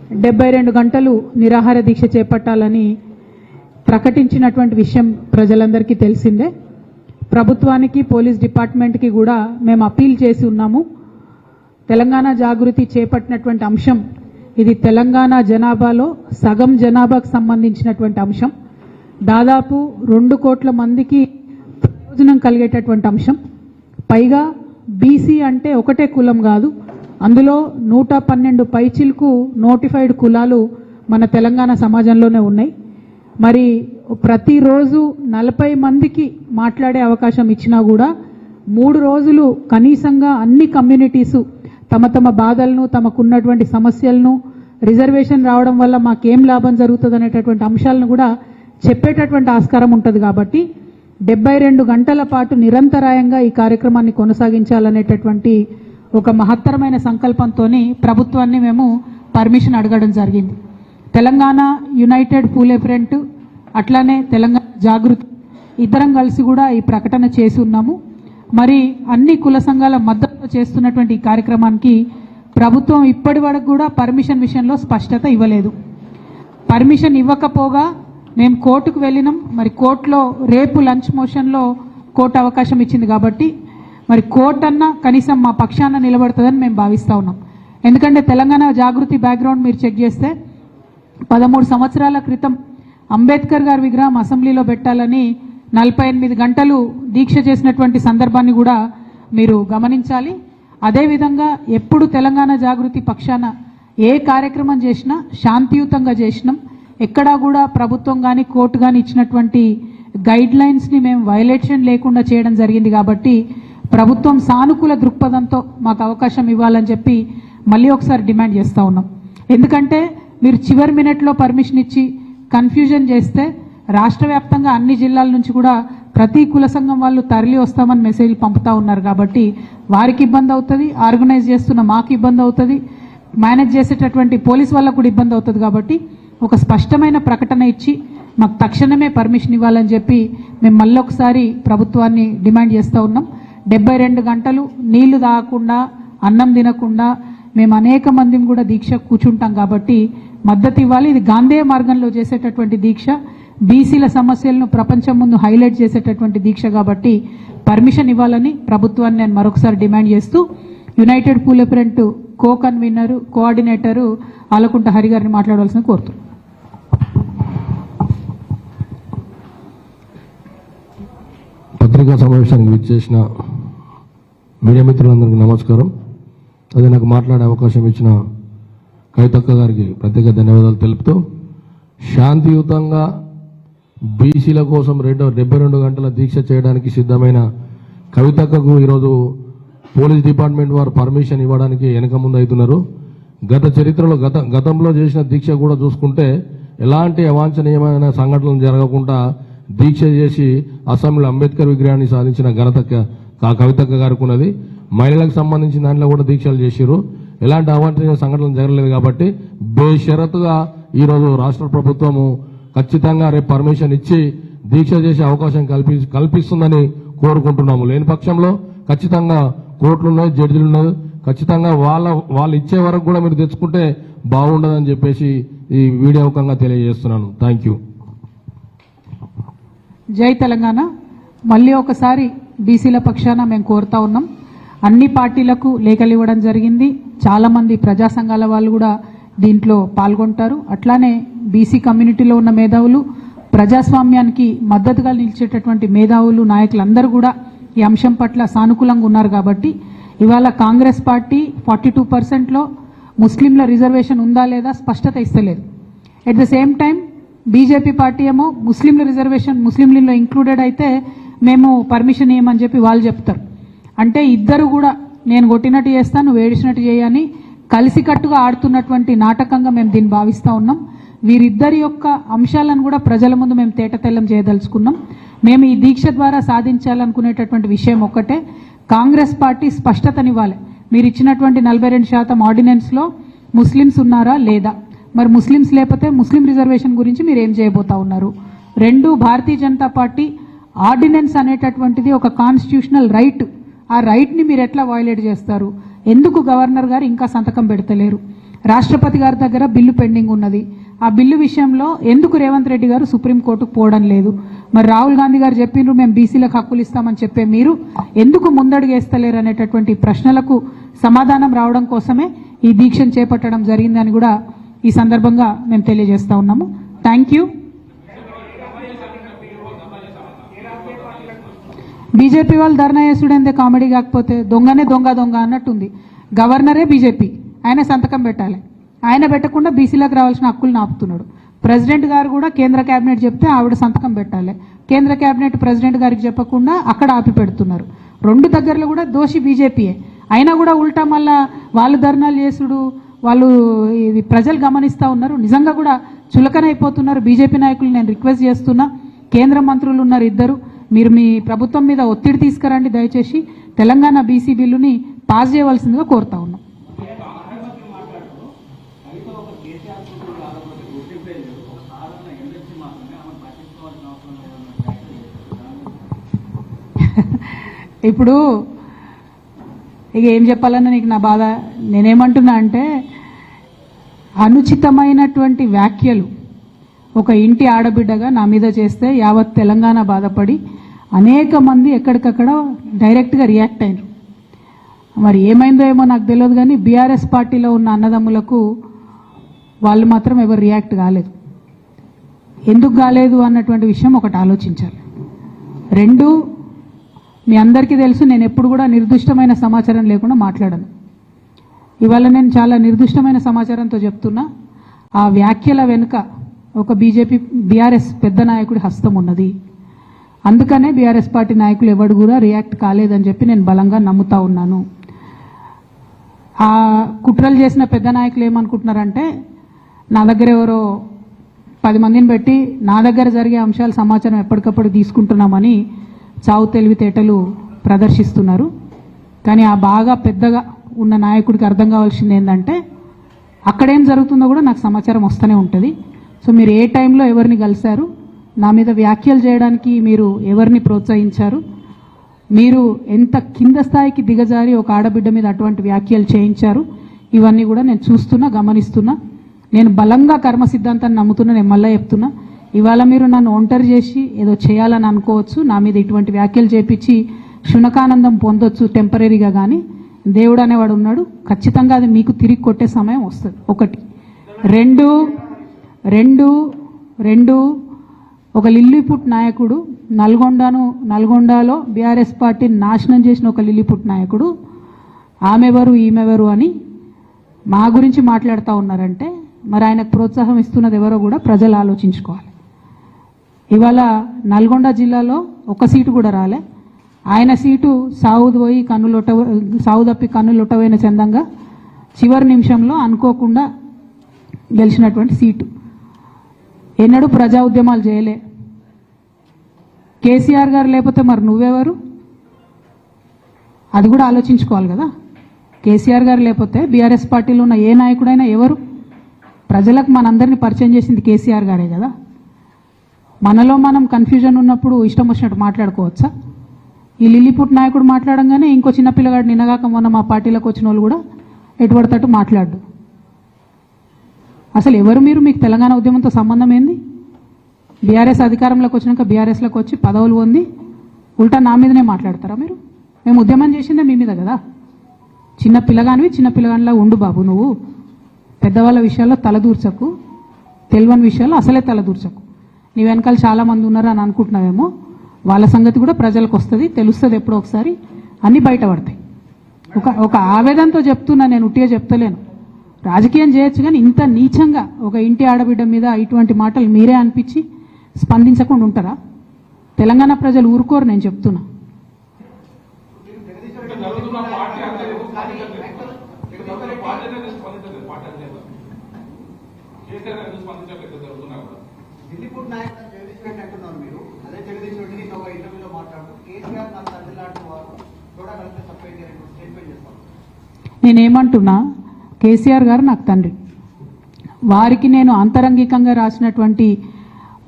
72 గంటలు నిరాహార దీక్ష చేపట్టాలని ప్రకటించినటువంటి విషయం ప్రజలందరికీ తెలిసిందే. ప్రభుత్వానికి పోలీస్ డిపార్ట్మెంట్కి కూడా మేము అపీల్ చేసి ఉన్నాము. తెలంగాణ జాగృతి చేపట్టినటువంటి అంశం ఇది తెలంగాణ జనాభాలో సగం జనాభాకు సంబంధించినటువంటి అంశం. దాదాపు 2 కోట్ల మందికి ప్రయోజనం కలిగేటటువంటి అంశం. పైగా బీసీ అంటే ఒకటే కులం కాదు, అందులో 112 పైచిలకు నోటిఫైడ్ కులాలు మన తెలంగాణ సమాజంలోనే ఉన్నాయి. మరి ప్రతిరోజు 40 మందికి మాట్లాడే అవకాశం ఇచ్చినా కూడా 3 రోజులు కనీసంగా అన్ని కమ్యూనిటీసు తమ తమ బాధలను, తమకున్నటువంటి సమస్యలను, రిజర్వేషన్ రావడం వల్ల మాకేం లాభం జరుగుతుంది అనేటటువంటి అంశాలను కూడా చెప్పేటటువంటి ఆస్కారం ఉంటుంది. కాబట్టి 72 గంటల పాటు నిరంతరాయంగా ఈ కార్యక్రమాన్ని కొనసాగించాలనేటటువంటి ఒక మహత్తరమైన సంకల్పంతో ప్రభుత్వాన్ని మేము పర్మిషన్ అడగడం జరిగింది. తెలంగాణ యునైటెడ్ పూలే ఫ్రంట్ అట్లానే తెలంగాణ జాగృతి ఇద్దరం కలిసి కూడా ఈ ప్రకటన చేసి ఉన్నాము. మరి అన్ని కుల సంఘాల మద్దతుతో చేస్తున్నటువంటి ఈ కార్యక్రమానికి ప్రభుత్వం ఇప్పటి వరకు కూడా పర్మిషన్ విషయంలో స్పష్టత ఇవ్వలేదు. పర్మిషన్ ఇవ్వకపోగా మేము కోర్టుకు వెళ్ళినాం. మరి కోర్టులో రేపు లంచ్ మోషన్లో కోర్టు అవకాశం ఇచ్చింది కాబట్టి మరి కోర్టు అన్నా కనీసం మా పక్షాన నిలబడుతుందని మేము భావిస్తూ ఉన్నాం. ఎందుకంటే తెలంగాణ జాగృతి బ్యాక్గ్రౌండ్ మీరు చెక్ చేస్తే 13 సంవత్సరాల క్రితం అంబేద్కర్ గారి విగ్రహం అసెంబ్లీలో పెట్టాలని 48 గంటలు దీక్ష చేసినటువంటి సందర్భాన్ని కూడా మీరు గమనించాలి. అదేవిధంగా ఎప్పుడు తెలంగాణ జాగృతి పక్షాన ఏ కార్యక్రమం చేసినా శాంతియుతంగా చేసినాం. ఎక్కడా కూడా ప్రభుత్వం కానీ కోర్టు కానీ ఇచ్చినటువంటి గైడ్ లైన్స్ని మేము వైలేషన్ లేకుండా చేయడం జరిగింది. కాబట్టి ప్రభుత్వం సానుకూల దృక్పథంతో మాకు అవకాశం ఇవ్వాలని చెప్పి మళ్ళీ ఒకసారి డిమాండ్ చేస్తూ ఉన్నాం. ఎందుకంటే మీరు చివరి మినిట్లో పర్మిషన్ ఇచ్చి కన్ఫ్యూజన్ చేస్తే రాష్ట్ర వ్యాప్తంగా అన్ని జిల్లాల నుంచి కూడా ప్రతి కుల సంఘం వాళ్ళు తరలి వస్తామని మెసేజ్లు పంపుతూ ఉన్నారు. కాబట్టి వారికి ఇబ్బంది అవుతుంది, ఆర్గనైజ్ చేస్తున్న మాకు ఇబ్బంది అవుతుంది, మేనేజ్ చేసేటటువంటి పోలీస్ వాళ్ళకు కూడా ఇబ్బంది అవుతుంది. కాబట్టి ఒక స్పష్టమైన ప్రకటన ఇచ్చి మాకు తక్షణమే పర్మిషన్ ఇవ్వాలని చెప్పి మేము మళ్ళీ ఒకసారి ప్రభుత్వాన్ని డిమాండ్ చేస్తూ ఉన్నాం. 72 గంటలు నీళ్లు తాగకుండా, అన్నం తినకుండా మేము అనేక మందిని కూడా దీక్ష కూర్చుంటాం. కాబట్టి మద్దతు ఇవ్వాలి. ఇది గాంధేయ మార్గంలో చేసేటటువంటి దీక్ష, బీసీల సమస్యలను ప్రపంచం ముందు హైలైట్ చేసేటటువంటి దీక్ష. కాబట్టి పర్మిషన్ ఇవ్వాలని ప్రభుత్వాన్ని నేను మరొకసారి డిమాండ్ చేస్తూ united Phule front co convener, coordinator Alakunta Hari గారిని మాట్లాడవలసిన కోరుతున్నాను. పత్రికా సమావేశానికి విచ్చేసిన మీడియా మిత్రులందరికీ నమస్కారం. అదే నాకు మాట్లాడే అవకాశం ఇచ్చిన కవితక్క గారికి ప్రత్యేక ధన్యవాదాలు తెలుపుతూ, శాంతియుతంగా బీసీల కోసం 72 గంటల దీక్ష చేయడానికి సిద్ధమైన కవితక్కకు ఈరోజు పోలీస్ డిపార్ట్మెంట్ వారు పర్మిషన్ ఇవ్వడానికి వెనక ముందు అవుతున్నారు. గత చరిత్రలో గతంలో చేసిన దీక్ష కూడా చూసుకుంటే ఎలాంటి అవాంఛనీయమైన సంఘటనలు జరగకుండా దీక్ష చేసి అసెంబ్లీలో అంబేద్కర్ విగ్రహాన్ని సాధించిన ఘనత కవితక్క గారికి ఉన్నది. మహిళలకు సంబంధించిన దాంట్లో కూడా దీక్షలు చేసిరు. ఎలాంటి అవాంఛనీయ సంఘటనలు జరగలేదు. కాబట్టి బేషరతుగా ఈరోజు రాష్ట్ర ప్రభుత్వము ఖచ్చితంగా రేపు పర్మిషన్ ఇచ్చి దీక్ష చేసే అవకాశం కల్పిస్తుందని కోరుకుంటున్నాము. లేని పక్షంలో ఖచ్చితంగా కోర్టులు ఉన్నాయి, జడ్జిలు ఉన్నాయి, ఖచ్చితంగా వాళ్ళు ఇచ్చే వరకు కూడా మీరు తెచ్చుకుంటే బాగుండదని చెప్పేసి ఈ వీడియో ముఖంగా తెలియజేస్తున్నాను. Thank you. జై తెలంగాణ. మళ్ళీ ఒకసారి బీసీల పక్షాన మేము కోరుతా ఉన్నాం. అన్ని పార్టీలకు లేఖలు ఇవ్వడం జరిగింది. చాలామంది ప్రజా సంఘాల వాళ్ళు కూడా దీంట్లో పాల్గొంటారు. అట్లానే బీసీ కమ్యూనిటీలో ఉన్న మేధావులు, ప్రజాస్వామ్యానికి మద్దతుగా నిలిచేటటువంటి మేధావులు, నాయకులందరూ కూడా ఈ అంశం పట్ల సానుకూలంగా ఉన్నారు. కాబట్టి ఇవాళ కాంగ్రెస్ పార్టీ 42%లో ముస్లింల రిజర్వేషన్ ఉందా లేదా స్పష్టత ఇస్తలేదు. At the same time BJP party ఏమో ముస్లింల రిజర్వేషన్ ముస్లింలలో ఇంక్లూడెడ్ అయితే మేము పర్మిషన్ ఇవ్వమని చెప్పి వాళ్ళు చెప్తారు. అంటే ఇద్దరు కూడా నేను కొట్టినట్టు చేస్తాను, నువ్వు ఏడిచినట్టు చేయని కలిసికట్టుగా ఆడుతున్నటువంటి నాటకంగా మేము దీన్ని భావిస్తూ ఉన్నాం. వీరిద్దరి యొక్క అంశాలను కూడా ప్రజల ముందు మేము తేటతెల్లం చేయదలుచుకున్నాం. మేము ఈ దీక్ష ద్వారా సాధించాలనుకునేటటువంటి విషయం ఒక్కటే, కాంగ్రెస్ పార్టీ స్పష్టతనివ్వాలి. మీరు ఇచ్చినటువంటి 42% ఆర్డినెన్స్లో ముస్లిమ్స్ ఉన్నారా లేదా, మరి ముస్లిమ్స్ లేకపోతే ముస్లిం రిజర్వేషన్ గురించి మీరు ఏం చేయబోతా ఉన్నారు. 2, భారతీయ జనతా పార్టీ ఆర్డినెన్స్ అనేటటువంటిది ఒక కాన్స్టిట్యూషనల్ రైట్, ఆ రైట్ని మీరు ఎట్లా వయలేట్ చేస్తారు, ఎందుకు గవర్నర్ గారు ఇంకా సంతకం పెడతలేరు. రాష్ట్రపతి గారి దగ్గర బిల్లు పెండింగ్ ఉన్నది. ఆ బిల్లు విషయంలో ఎందుకు రేవంత్ రెడ్డి గారు సుప్రీంకోర్టుకు పోవడం లేదు? మరి రాహుల్ గాంధీ గారు చెప్పిండ్రు మేము బీసీలకు హక్కులు ఇస్తామని చెప్పే మీరు ఎందుకు ముందడుగేస్తలేరు అనేటటువంటి ప్రశ్నలకు సమాధానం రావడం కోసమే ఈ దీక్షను చేపట్టడం జరిగిందని కూడా ఈ సందర్భంగా మేము తెలియజేస్తా ఉన్నాము. Thank you. బీజేపీ వాళ్ళు ధర్నా చేసుడేందే కామెడీ కాకపోతే దొంగనే దొంగ దొంగ అన్నట్టుంది. గవర్నరే బీజేపీ, ఆయన సంతకం పెట్టాలి. ఆయన పెట్టకుండా బీసీలకు రావాల్సిన హక్కులు ఆపుతున్నాడు. ప్రెసిడెంట్ గారు కూడా కేంద్ర కేబినెట్ చెప్తే ఆవిడ సంతకం పెట్టాలి. కేంద్ర కేబినెట్ ప్రెసిడెంట్ గారికి చెప్పకుండా అక్కడ ఆపి పెడుతున్నారు. రెండు దగ్గరలో కూడా దోషి బీజేపీయే. అయినా కూడా ఉల్టా మళ్ళా వాళ్ళు ధర్నాలు చేసుడు, వాళ్ళు ఇది ప్రజలు గమనిస్తూ ఉన్నారు. నిజంగా కూడా చులకనైపోతున్నారు బీజేపీ నాయకులు. నేను రిక్వెస్ట్ చేస్తున్నా, కేంద్ర మంత్రులు ఉన్నారు ఇద్దరు, మీరు మీ ప్రభుత్వం మీద ఒత్తిడి తీసుకురండి. దయచేసి తెలంగాణ బీసీ బిల్లుని పాస్ చేయవలసిందిగా కోరుతా ఉన్నాం. ఇప్పుడు ఇక ఏం చెప్పాలన్నా నీకు నా బాధ. నేనేమంటున్నా అంటే అనుచితమైనటువంటి వ్యాఖ్యలు ఒక ఇంటి ఆడబిడ్డగా నా మీద చేస్తే యావత్ తెలంగాణ బాధపడి అనేక మంది ఎక్కడికక్కడ డైరెక్ట్గా రియాక్ట్ అయినారు. మరి ఏమైందో ఏమో నాకు తెలియదు, కానీ బీఆర్ఎస్ పార్టీలో ఉన్న అన్నదమ్ములకు వాళ్ళు మాత్రం ఎవరు రియాక్ట్ కాలేదు. ఎందుకు కాలేదు అన్నటువంటి విషయం ఒకటి ఆలోచించాలి. రెండు, మీ అందరికీ తెలుసు నేను ఎప్పుడు కూడా నిర్దిష్టమైన సమాచారం లేకుండా మాట్లాడను. ఇవాళ నేను చాలా నిర్దిష్టమైన సమాచారంతో చెప్తున్నా. ఆ వ్యాఖ్యల వెనుక ఒక బీఆర్ఎస్ పెద్ద నాయకుడి హస్తం ఉన్నది. అందుకనే బీఆర్ఎస్ పార్టీ నాయకులు ఎవరు కూడా రియాక్ట్ కాలేదని చెప్పి నేను బలంగా నమ్ముతా ఉన్నాను. ఆ కుట్రలు చేసిన పెద్ద నాయకులు ఏమనుకుంటున్నారంటే నా దగ్గర ఎవరో 10 మందిని పెట్టి నా దగ్గర జరిగే అంశాల సమాచారం ఎప్పటికప్పుడు తీసుకుంటున్నామని చావు తెలివితేటలు ప్రదర్శిస్తున్నారు. కానీ ఆ బాగా పెద్దగా ఉన్న నాయకుడికి అర్థం కావాల్సింది ఏంటంటే అక్కడేం జరుగుతుందో కూడా నాకు సమాచారం వస్తూనే ఉంటుంది. సో మీరు ఏ టైంలో ఎవరిని కలిశారు, నా మీద వ్యాఖ్యలు చేయడానికి మీరు ఎవరిని ప్రోత్సహించారు, మీరు ఎంత కింద స్థాయికి దిగజారి ఒక ఆడబిడ్డ మీద అటువంటి వ్యాఖ్యలు చేయించారు, ఇవన్నీ కూడా నేను చూస్తున్నా, గమనిస్తున్నా. నేను బలంగా కర్మ సిద్ధాంతాన్ని నమ్ముతున్నా. నేను మళ్ళీ చెప్తున్నా, ఇవాళ మీరు నన్ను ఒంటరి చేసి ఏదో చేయాలని అనుకోవచ్చు, నా మీద ఇటువంటి వ్యాఖ్యలు చేపించి శునకానందం పొందొచ్చు టెంపరీగా, కానీ దేవుడు అనేవాడు ఉన్నాడు. ఖచ్చితంగా అది మీకు తిరిగి కొట్టే సమయం వస్తుంది. ఒకటి. రెండు ఒక లిల్లీపుట్ నాయకుడు నల్గొండలో బీఆర్ఎస్ పార్టీని నాశనం చేసిన ఒక లిల్లీపుట్ నాయకుడు ఆమెవరు ఈమెవరు అని మా గురించి మాట్లాడుతూ ఉన్నారంటే మరి ఆయనకు ప్రోత్సాహం ఇస్తున్నది ఎవరో కూడా ప్రజలు ఆలోచించుకోవాలి. ఇవాళ నల్గొండ జిల్లాలో ఒక సీటు కూడా రాలే. ఆయన సీటు సావు తప్పి కన్నులొట్టవైన చందంగా చివరి నిమిషంలో అనుకోకుండా గెలిచినటువంటి సీటు. ఎన్నడూ ప్రజా ఉద్యమాలు చేయలే. కేసీఆర్ గారు లేకపోతే మరి నువ్వెవరు? అది కూడా ఆలోచించుకోవాలి కదా. కేసీఆర్ గారు లేకపోతే బీఆర్ఎస్ పార్టీలో ఉన్న ఏ నాయకుడైనా ఎవరు? ప్రజలకు మనందరినీ పరిచయం చేసింది కేసీఆర్ గారే కదా. మనలో మనం కన్ఫ్యూజన్ ఉన్నప్పుడు ఇష్టం వచ్చినట్టు మాట్లాడుకోవచ్చా? ఈ లిల్లీపుట్ నాయకుడు మాట్లాడంగానే ఇంకో చిన్న పిల్లగాడు నిన్నగాక మొన్న మా పార్టీలోకి వచ్చిన వాళ్ళు కూడా ఎటుపడతట్టు మాట్లాడు. అసలు ఎవరు మీరు? మీకు తెలంగాణ ఉద్యమంతో సంబంధం ఏంది? బీఆర్ఎస్ అధికారంలోకి వచ్చినాక బీఆర్ఎస్లోకి వచ్చి పదవులు పొంది ఉల్టా నా మీదనే మాట్లాడతారా మీరు? మేము ఉద్యమం చేసిందే మీ మీద కదా. చిన్న పిల్లగానిలా ఉండు బాబు. నువ్వు పెద్దవాళ్ళ విషయాల్లో తలదూర్చకు, తెలియని విషయాల్లో అసలే తలదూర్చకు. నీ వెనకాల చాలామంది ఉన్నారు అని అనుకుంటున్నావేమో. వాళ్ళ సంగతి కూడా ప్రజలకు వస్తుంది, తెలుస్తుంది. ఎప్పుడో ఒకసారి అన్నీ బయటపడతాయి. ఒక ఆవేదనతో చెప్తున్నా, నేను ఉట్టిగా చెప్తలేను. రాజకీయం చేయొచ్చు, కానీ ఇంత నీచంగా ఒక ఇంటి ఆడబిడ్డ మీద ఇటువంటి మాటలు మీరే అనిపించి స్పందించకుండా ఉంటారా? తెలంగాణ ప్రజలు ఊరుకోరు. నేను చెప్తున్నా. నేనేమంటున్నా, కేసీఆర్ గారు నాకు తండ్రి. వారికి నేను అంతరంగికంగా రాసినటువంటి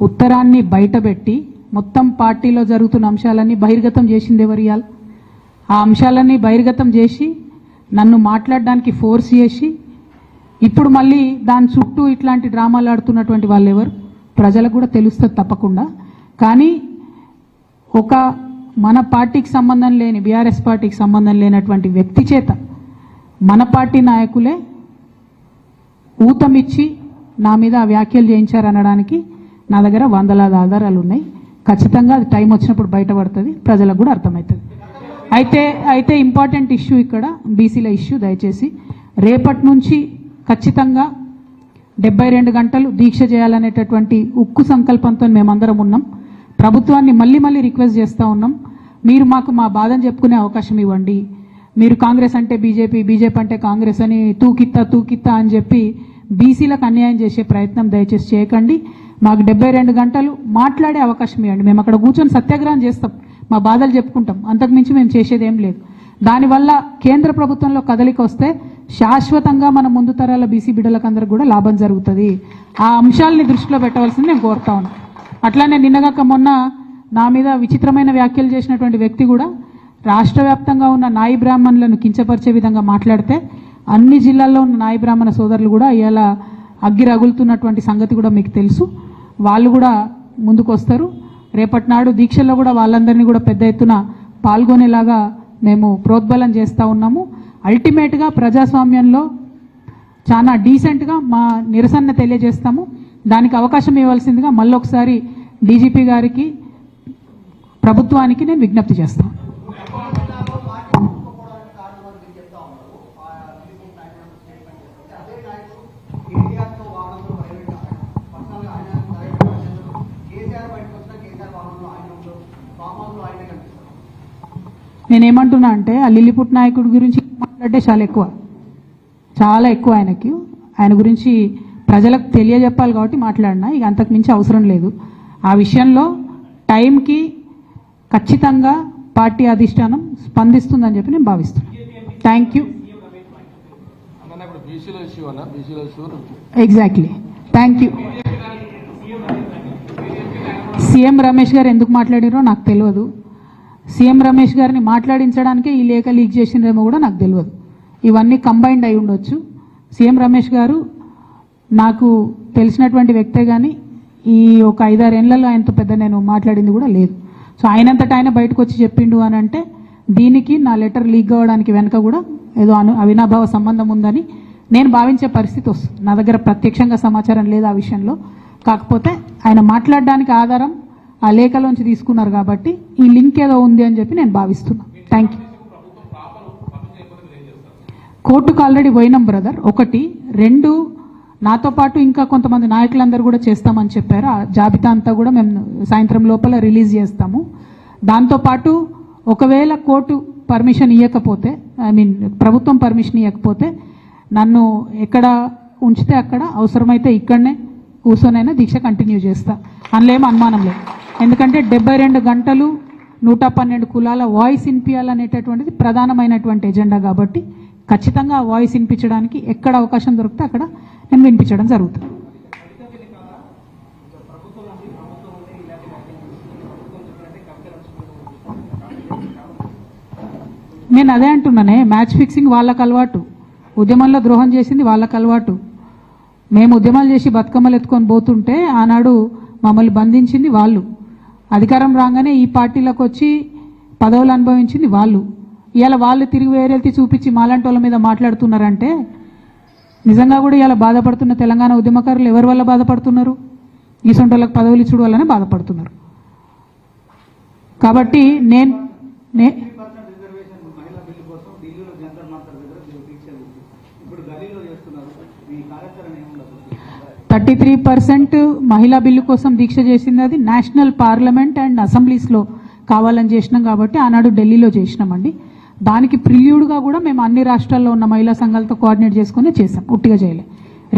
ఉత్తరాన్ని బయటపెట్టి మొత్తం పార్టీలో జరుగుతున్న అంశాలన్నీ బహిర్గతం చేసింది ఎవరు? ఇయాల ఆ అంశాలన్నీ బహిర్గతం చేసి నన్ను మాట్లాడడానికి ఫోర్స్ చేసి ఇప్పుడు మళ్ళీ దాని చుట్టూ ఇట్లాంటి డ్రామాలు ఆడుతున్నటువంటి వాళ్ళు ఎవరు ప్రజలకు కూడా తెలుస్తుంది తప్పకుండా. కానీ ఒక మన పార్టీకి సంబంధం లేని బీఆర్ఎస్ పార్టీకి సంబంధం లేనటువంటి వ్యక్తి చేత మన పార్టీ నాయకులే ఊతమిచ్చి నా మీద వ్యాఖ్యలు చేయించారనడానికి నా దగ్గర వందలాది ఆధారాలు ఉన్నాయి. ఖచ్చితంగా అది టైం వచ్చినప్పుడు బయటపడుతుంది, ప్రజలకు కూడా అర్థమవుతుంది. అయితే ఇంపార్టెంట్ ఇష్యూ ఇక్కడ బీసీల ఇష్యూ. దయచేసి రేపటి నుంచి ఖచ్చితంగా 72 గంటలు దీక్ష చేయాలనేటటువంటి ఉక్కు సంకల్పంతో మేమందరం ఉన్నాం. ప్రభుత్వాన్ని మళ్ళీ రిక్వెస్ట్ చేస్తూ ఉన్నాం, మీరు మాకు మా బాధను చెప్పుకునే అవకాశం ఇవ్వండి. మీరు కాంగ్రెస్ అంటే బీజేపీ అంటే కాంగ్రెస్ అని తూకిత్తా అని చెప్పి బీసీలకు అన్యాయం చేసే ప్రయత్నం దయచేసి చేయకండి. మాకు 72 గంటలు మాట్లాడే అవకాశం ఇవ్వండి. మేము అక్కడ కూర్చొని సత్యాగ్రహం చేస్తాం, మా బాధలు చెప్పుకుంటాం, అంతకుమించి మేము చేసేది ఏం లేదు. దానివల్ల కేంద్ర ప్రభుత్వంలో కదలిక వస్తే శాశ్వతంగా మన ముందు తరాల బీసీ బిడ్డలకు అందరికి కూడా లాభం జరుగుతుంది. ఆ అంశాలని దృష్టిలో పెట్టవలసింది నేను కోరుతా ఉన్నాను. అట్లానే నిన్నగాక మొన్న నా మీద విచిత్రమైన వ్యాఖ్యలు చేసినటువంటి వ్యక్తి కూడా రాష్ట్ర వ్యాప్తంగా ఉన్న నాయి బ్రాహ్మణులను కించపరిచే విధంగా మాట్లాడితే అన్ని జిల్లాల్లో ఉన్న నాయి బ్రాహ్మణ సోదరులు కూడా ఇవాళ అగ్గి రగులుతున్నటువంటి సంగతి కూడా మీకు తెలుసు. వాళ్ళు కూడా ముందుకు వస్తారు. రేపటి నాడు దీక్షల్లో కూడా వాళ్ళందరినీ కూడా పెద్ద ఎత్తున పాల్గొనేలాగా మేము ప్రోద్బలం చేస్తూ ఉన్నాము. అల్టిమేట్గా ప్రజాస్వామ్యంలో చాలా డీసెంట్గా మా నిరసన తెలియజేస్తాము. దానికి అవకాశం ఇవ్వాల్సిందిగా మళ్ళొకసారి డీజీపీ గారికి ప్రభుత్వానికి నేను విజ్ఞప్తి చేస్తాను. నేనేమంటున్నా అంటే ఆ లిల్లీపుట్ నాయకుడి గురించి మాట్లాడితే చాలా ఎక్కువ ఆయన గురించి ప్రజలకు తెలియజెప్పాలి కాబట్టి మాట్లాడినా, ఇక అంతకు మించి అవసరం లేదు. ఆ విషయంలో టైంకి ఖచ్చితంగా పార్టీ అధిష్టానం స్పందిస్తుందని చెప్పి నేను భావిస్తున్నాను. Thank you. Exactly, thank you. CM Ramesh గారు ఎందుకు మాట్లాడారో నాకు తెలియదు. సీఎం రమేష్ గారిని మాట్లాడించడానికే ఈ లేఖ లీక్ చేసినరేమో కూడా నాకు తెలియదు. ఇవన్నీ కంబైన్డ్ అయి ఉండొచ్చు. సీఎం రమేష్ గారు నాకు తెలిసినటువంటి వ్యక్తే, కానీ ఈ ఒక 5-6 ఏళ్లలో ఆయనతో పెద్ద నేను మాట్లాడింది కూడా లేదు. సో ఆయనంతటా ఆయన బయటకు వచ్చి చెప్పిండు అని అంటే దీనికి నా లెటర్ లీక్ అవ్వడానికి వెనక కూడా ఏదో అవినాభావ సంబంధం ఉందని నేను భావించే పరిస్థితి వస్తుంది. నా దగ్గర ప్రత్యక్షంగా సమాచారం లేదు ఆ విషయంలో. కాకపోతే ఆయన మాట్లాడడానికి ఆధారం ఆ లేఖలోంచి తీసుకున్నారు కాబట్టి ఈ లింక్ ఏదో ఉంది అని చెప్పి నేను భావిస్తున్నాను. Thank you. కోర్టుకు ఆల్రెడీ పోయినాం బ్రదర్. 1, 2 నాతో పాటు ఇంకా కొంతమంది నాయకులందరూ కూడా చేస్తామని చెప్పారు. ఆ జాబితా అంతా కూడా మేము సాయంత్రం లోపల రిలీజ్ చేస్తాము. దాంతోపాటు ఒకవేళ కోర్టు పర్మిషన్ ఇవ్వకపోతే, ప్రభుత్వం పర్మిషన్ ఇవ్వకపోతే నన్ను ఎక్కడ ఉంచితే అక్కడ, అవసరమైతే ఇక్కడనే కూర్చొనైనా దీక్ష కంటిన్యూ చేస్తా, అందులో ఏం అనుమానం లేదు. ఎందుకంటే 72 గంటలు 112 కులాల వాయిస్ వినిపించాలనేటటువంటిది ప్రధానమైనటువంటి ఎజెండా కాబట్టి ఖచ్చితంగా ఆ వాయిస్ వినిపించడానికి ఎక్కడ అవకాశం దొరికితే అక్కడ నేను వినిపించడం జరుగుతుంది. నేను అదే అంటున్నానే, మ్యాచ్ ఫిక్సింగ్ వాళ్ళకు అలవాటు, ఉద్యమంలో ద్రోహం చేసింది వాళ్ళకు అలవాటు. మేము ఉద్యమాలు చేసి బతుకమ్మలు ఎత్తుకొని పోతుంటే ఆనాడు మమ్మల్ని బంధించింది వాళ్ళు. అధికారం రాగానే ఈ పార్టీలకు వచ్చి పదవులు అనుభవించింది వాళ్ళు. ఇవాళ వాళ్ళు తిరిగి వేరేల్తి చూపించి మాలాంటి వాళ్ళ మీద మాట్లాడుతున్నారంటే నిజంగా కూడా ఇవాళ బాధపడుతున్న తెలంగాణ ఉద్యమకారులు ఎవరి వల్ల బాధపడుతున్నారు? ఈ సొంటలకు పదవులు ఇచ్చుడు వల్లనే బాధపడుతున్నారు. కాబట్టి నేను 33% మహిళా బిల్లు కోసం దీక్ష చేసింది అది నేషనల్ పార్లమెంట్ అండ్ అసెంబ్లీస్లో కావాలని చేసినాం కాబట్టి ఆనాడు ఢిల్లీలో చేసినామండి. దానికి ప్రిల్యూడ్గా కూడా మేము అన్ని రాష్ట్రాల్లో ఉన్న మహిళా సంఘాలతో కోఆర్డినేట్ చేసుకుని చేసాం, ఉట్టిగా చేయలే.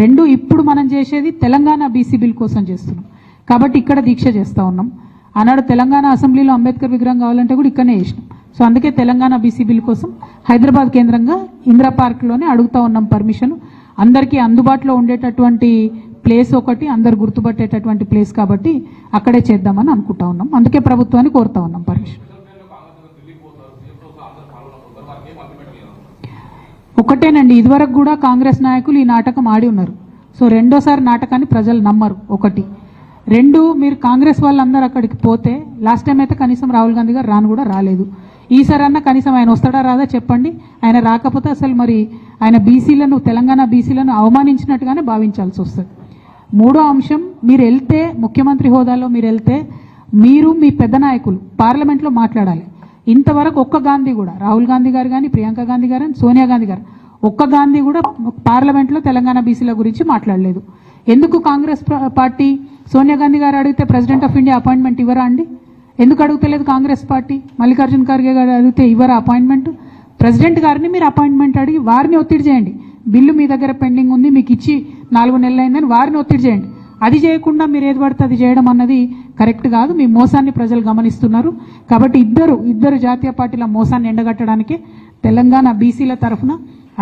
2 ఇప్పుడు మనం చేసేది తెలంగాణ బీసీ బిల్ కోసం చేస్తున్నాం కాబట్టి ఇక్కడ దీక్ష చేస్తూ ఉన్నాం. ఆనాడు తెలంగాణ అసెంబ్లీలో అంబేద్కర్ విగ్రహం కావాలంటే కూడా ఇక్కడనే చేసినాం. సో అందుకే తెలంగాణ బీసీ బిల్ కోసం హైదరాబాద్ కేంద్రంగా ఇందిరా పార్క్లోనే అడుగుతూ ఉన్నాం పర్మిషన్. అందరికీ అందుబాటులో ఉండేటటువంటి ప్లేస్ ఒకటి, అందరు గుర్తుపట్టేటటువంటి ప్లేస్ కాబట్టి అక్కడే చేద్దామని అనుకుంటా ఉన్నాం. అందుకే ప్రభుత్వాన్ని కోరుతా ఉన్నాం పర్మిషన్. ఒకటేనండి, ఇదివరకు కూడా కాంగ్రెస్ నాయకులు ఈ నాటకం ఆడి ఉన్నారు. సో రెండోసారి నాటకాన్ని ప్రజలు నమ్మరు. ఒకటి. రెండు, మీరు కాంగ్రెస్ వాళ్ళందరూ అక్కడికి పోతే, లాస్ట్ టైం అయితే కనీసం రాహుల్ గాంధీ గారు రాను కూడా రాలేదు. ఈసారి అన్న కనీసం ఆయన వస్తాడా రాదా చెప్పండి. ఆయన రాకపోతే అసలు మరి ఆయన బీసీలను, తెలంగాణ బీసీలను అవమానించినట్టుగానే భావించాల్సి వస్తుంది. మూడో అంశం, మీరు వెళ్తే, ముఖ్యమంత్రి హోదాలో మీరు వెళ్తే, మీరు మీ పెద్ద నాయకులు పార్లమెంట్లో మాట్లాడాలి. ఇంతవరకు ఒక్క గాంధీ కూడా, రాహుల్ గాంధీ గారు కానీ, ప్రియాంక గాంధీ గారు, సోనియా గాంధీ గారు, ఒక్క గాంధీ కూడా పార్లమెంట్లో తెలంగాణ బీసీల గురించి మాట్లాడలేదు. ఎందుకు కాంగ్రెస్ పార్టీ సోనియా గాంధీ గారు అడిగితే ప్రెసిడెంట్ ఆఫ్ ఇండియా అపాయింట్మెంట్ ఇవ్వరా అండి? ఎందుకు అడుగుతలేదు కాంగ్రెస్ పార్టీ? మల్లికార్జున ఖర్గే గారు అడిగితే ఇవ్వరా అపాయింట్మెంట్? ప్రెసిడెంట్ గారిని మీరు అపాయింట్మెంట్ అడిగి వారిని ఒత్తిడి చేయండి. బిల్లు మీ దగ్గర పెండింగ్ ఉంది, మీకు ఇచ్చి 4 నెలలు అయిందని వారిని ఒత్తిడి చేయండి. అది చేయకుండా మీరు ఏది పడితే అది చేయడం అన్నది కరెక్ట్ కాదు. మీ మోసాన్ని ప్రజలు గమనిస్తున్నారు. కాబట్టి ఇద్దరు జాతీయ పార్టీల మోసాన్ని ఎండగట్టడానికి తెలంగాణ బీసీల తరఫున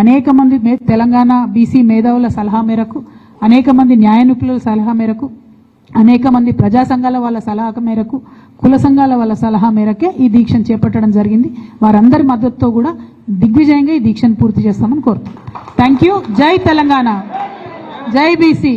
అనేక మంది తెలంగాణ బీసీ మేధావుల సలహా మేరకు, అనేక మంది న్యాయ నిపుణుల సలహా మేరకు, అనేక మంది ప్రజా సంఘాల వాళ్ళ సలహా మేరకు, కుల సంఘాల వాళ్ళ సలహా మేరకే ఈ దీక్షను చేపట్టడం జరిగింది. వారందరి మద్దతుతో కూడా దిగ్విజయంగా ఈ దీక్షను పూర్తి చేస్తామని కోరుతున్నాం. Thank you. జై తెలంగాణ, జై బీసీ.